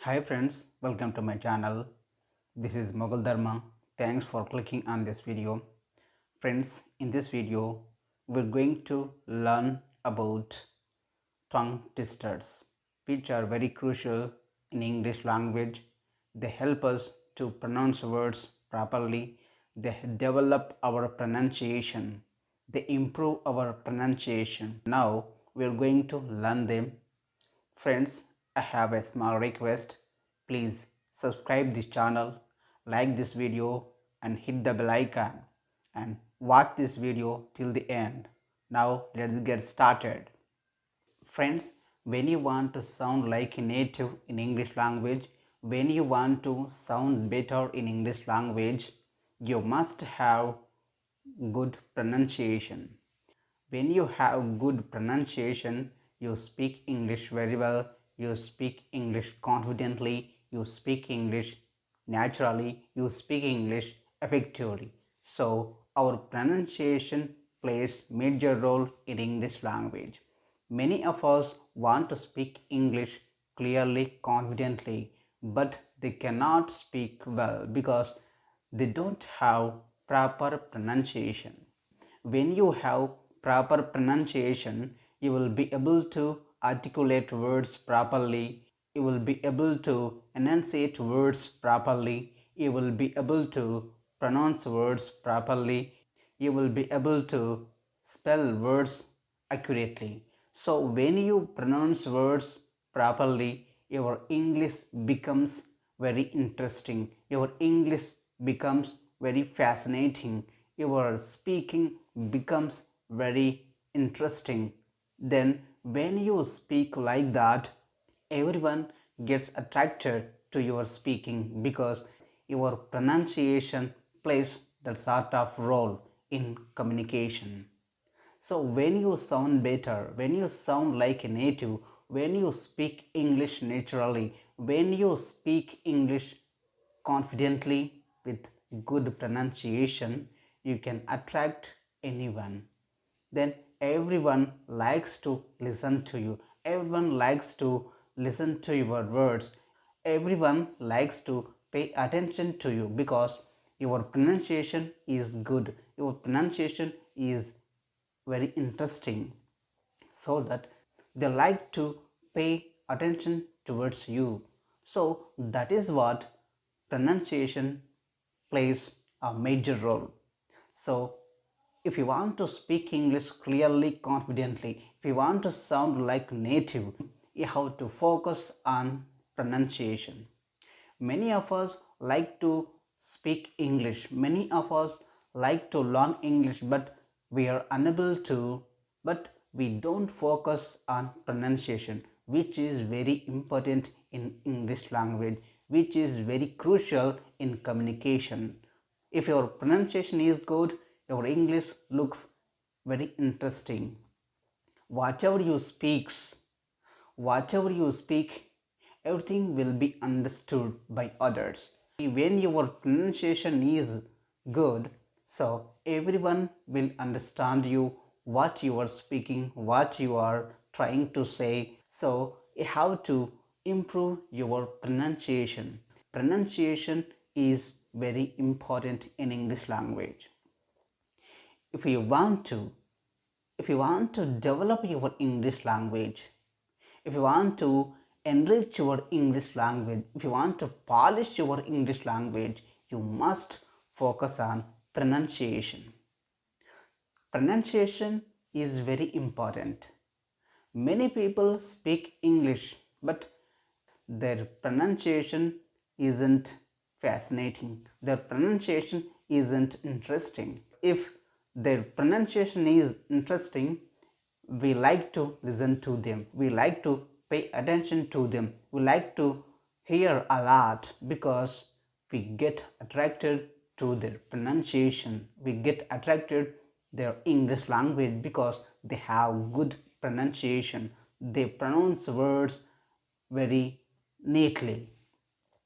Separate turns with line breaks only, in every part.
Hi friends, welcome to my channel. This is Mughal Dharma. Thanks for clicking on this video. Friends, in this video, we're going to learn about tongue twisters, which are very crucial in English language. They help us to pronounce words properly. They develop our pronunciation. They improve our pronunciation. Now, we're going to learn them. Friends, I have a small request. Please subscribe this channel, like this video and hit the bell icon and watch this video till the end. Now let's get started. Friends, when you want to sound like a native in English language, when you want to sound better in English language, you must have good pronunciation. When you have good pronunciation, you speak English very well, you speak English confidently, you speak English naturally, you speak English effectively. So our pronunciation plays major role in English language. Many of us want to speak English clearly, confidently, but they cannot speak well because they don't have proper pronunciation. When you have proper pronunciation, you will be able to articulate words properly, you will be able to enunciate words properly, you will be able to pronounce words properly, you will be able to spell words accurately. So when you pronounce words properly, your English becomes very interesting, your English becomes very fascinating, your speaking becomes very interesting. Then when you speak like that, everyone gets attracted to your speaking because your pronunciation plays that sort of role in communication. So when you sound better, when you sound like a native, when you speak English naturally, when you speak English confidently with good pronunciation, you can attract anyone. Then everyone likes to listen to you. Everyone likes to listen to your words. Everyone likes to pay attention to you because your pronunciation is good. Your pronunciation is very interesting, so that they like to pay attention towards you. So that is what pronunciation plays a major role. So if you want to speak English clearly, confidently, if you want to sound like native, you have to focus on pronunciation. Many of us like to speak English, many of us like to learn English, but we are unable to, but we don't focus on pronunciation, which is very important in English language, which is very crucial in communication. If your pronunciation is good, your English looks very interesting. Whatever you speaks, whatever you speak, everything will be understood by others. When your pronunciation is good, so everyone will understand you, what you are speaking, what you are trying to say. So you have to improve your pronunciation. Pronunciation is very important in English language. If you want to, if you want to develop your English language, if you want to enrich your English language, if you want to polish your English language, you must focus on pronunciation. Pronunciation is very important. Many people speak English, but their pronunciation isn't fascinating. Their pronunciation isn't interesting. If their pronunciation is interesting, we like to listen to them. We like to pay attention to them. We like to hear a lot because we get attracted to their pronunciation. We get attracted their English language because they have good pronunciation. They pronounce words very neatly.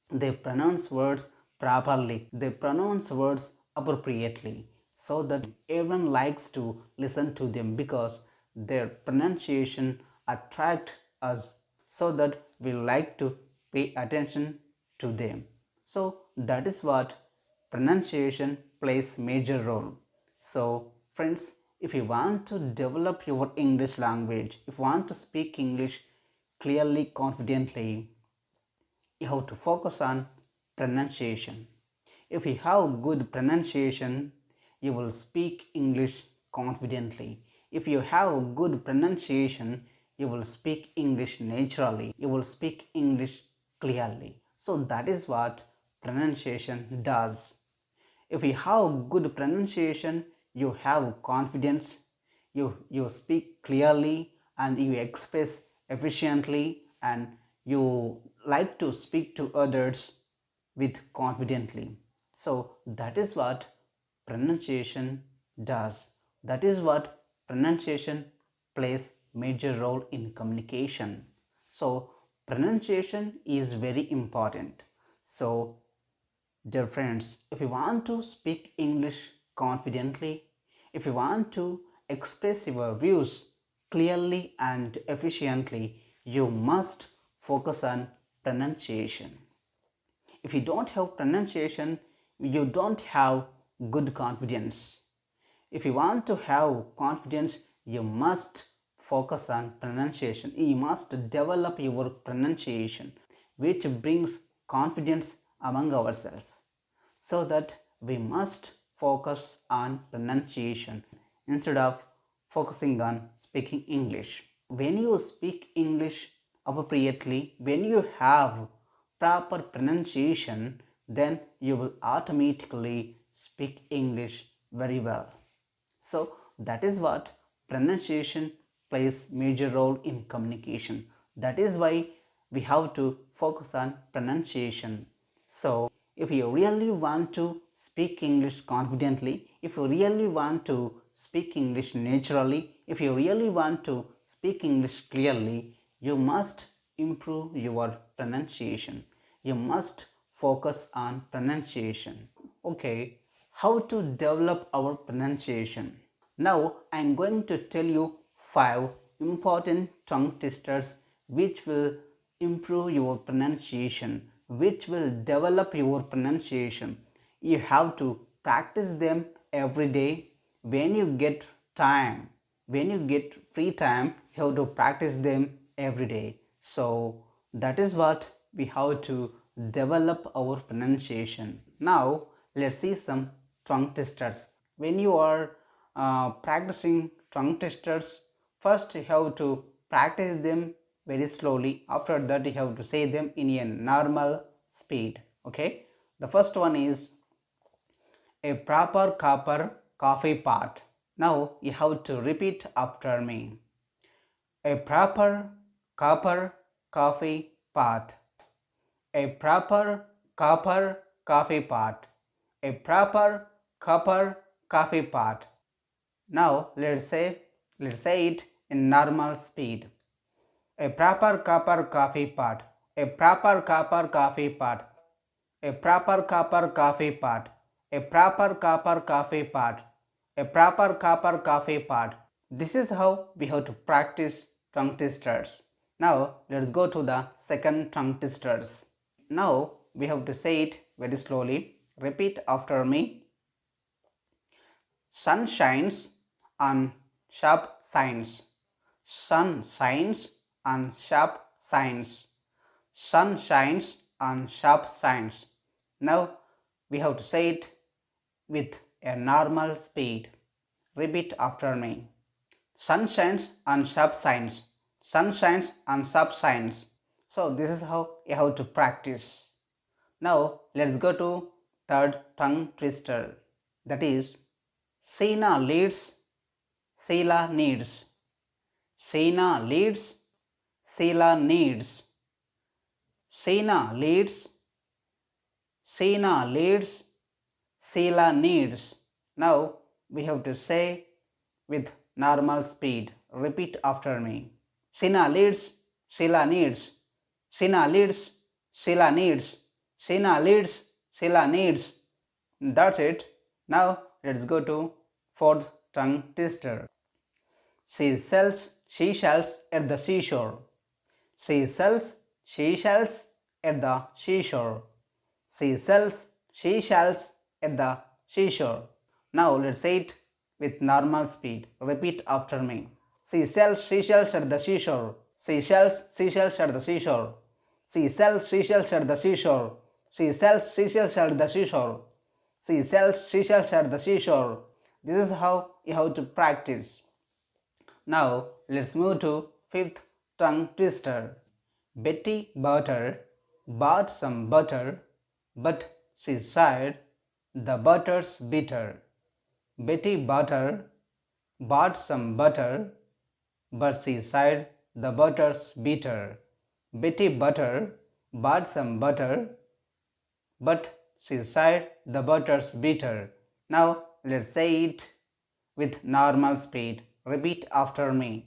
They pronounce words properly. They pronounce words appropriately so that everyone likes to listen to them because their pronunciation attract us, so that we like to pay attention to them. So that is what pronunciation plays major role. So friends, if you want to develop your English language, if you want to speak English clearly, confidently, you have to focus on pronunciation. If you have good pronunciation, you will speak English confidently. If you have good pronunciation, you will speak English naturally. You will speak English clearly. So that is what pronunciation does. If you have good pronunciation, you have confidence, you speak clearly and you express efficiently, and you like to speak to others with confidently. So that is what pronunciation does. That is what pronunciation plays major role in communication. So pronunciation is very important. So dear friends, if you want to speak English confidently, if you want to express your views clearly and efficiently, you must focus on pronunciation. If you don't have pronunciation, you don't have good confidence. If you want to have confidence, you must focus on pronunciation. You must develop your pronunciation, which brings confidence among ourselves. So that we must focus on pronunciation instead of focusing on speaking English. When you speak English appropriately, when you have proper pronunciation, then you will automatically speak English very well. So that is what pronunciation plays major role in communication. That is why we have to focus on pronunciation. So if you really want to speak English confidently, if you really want to speak English naturally, if you really want to speak English clearly, you must improve your pronunciation. You must focus on pronunciation. Okay, how to develop our pronunciation? Now I am going to tell you 5 important tongue twisters which will improve your pronunciation, which will develop your pronunciation. You have to practice them every day. When you get time, when you get free time, you have to practice them every day. So that is what we have to develop our pronunciation. Now let's see some tongue twisters. When you are practicing tongue twisters, first you have to practice them very slowly. After that you have to say them in a normal speed. Okay, the first one is a proper copper coffee pot. Now you have to repeat after me. A proper copper coffee pot. A proper copper coffee pot. A proper copper coffee pot. Now let's say it in normal speed. A proper copper coffee pot. A proper copper coffee pot. A proper copper coffee pot. A proper copper coffee pot. A proper copper coffee pot. This is how we have to practice tongue twisters. Now let's go to the second tongue twisters. Now we have to say it very slowly. Repeat after me. Sun shines on sharp signs. Sun shines on sharp signs. Sun shines on sharp signs. Now we have to say it with a normal speed. Repeat after me. Sun shines on sharp signs. Sun shines on sharp signs. So this is how you have to practice. Now let's go to third tongue twister. That is Sina leads, Sheila needs. Sina leads, Sheila needs. Sina leads, Sina leads, Sheila needs. Now we have to say with normal speed. Repeat after me. Sina leads, Sheila needs. Sina leads, Sheila needs. Sina leads, Sheila needs. That's it. Now let's go to fourth tongue twister. She sells seashells at the seashore. She sells seashells at the seashore. She sells seashells at the seashore. Now let's say it with normal speed. Repeat after me. She sells seashells at the seashore. She sells seashells at the seashore. She sells seashells at the seashore. She sells seashells at the seashore. She sells seashells at the seashore. This is how you have to practice. Now let's move to fifth tongue twister. Betty Butter bought some butter, but she said the butter's bitter. Betty Butter bought some butter, but she said the butter's bitter. Betty Butter bought some butter, but she said the butter's bitter. Now let's say it with normal speed. Repeat after me.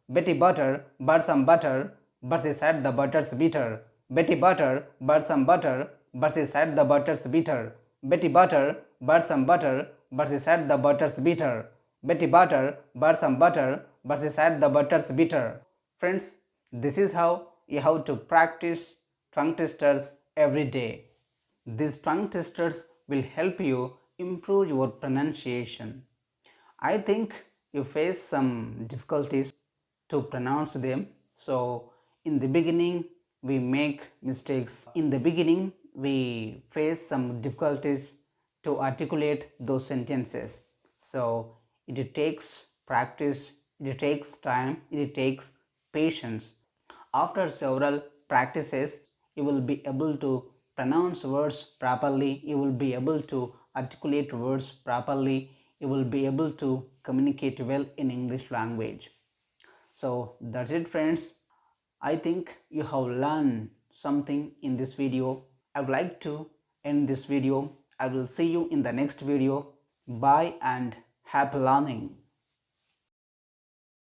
Betty Butter bought some butter, but she said the butter's bitter. Betty Butter bought some butter, but she said the butter's bitter. Betty Butter bought some butter, but she said the butter's bitter. Betty Butter bought some butter, but she said the butter's bitter. Friends, this is how you have to practice tongue twisters every day. These tongue twisters will help you improve your pronunciation. I think you face some difficulties to pronounce them. So, in the beginning, we make mistakes. In the beginning, we face some difficulties to articulate those sentences. So, it takes practice, it takes time, it takes patience. After several practices, you will be able to pronounce words properly, you will be able to articulate words properly, you will be able to communicate well in English language. So that's it, friends. I think you have learned something in this video. I would like to end this video. I will see you in the next video. Bye and happy learning.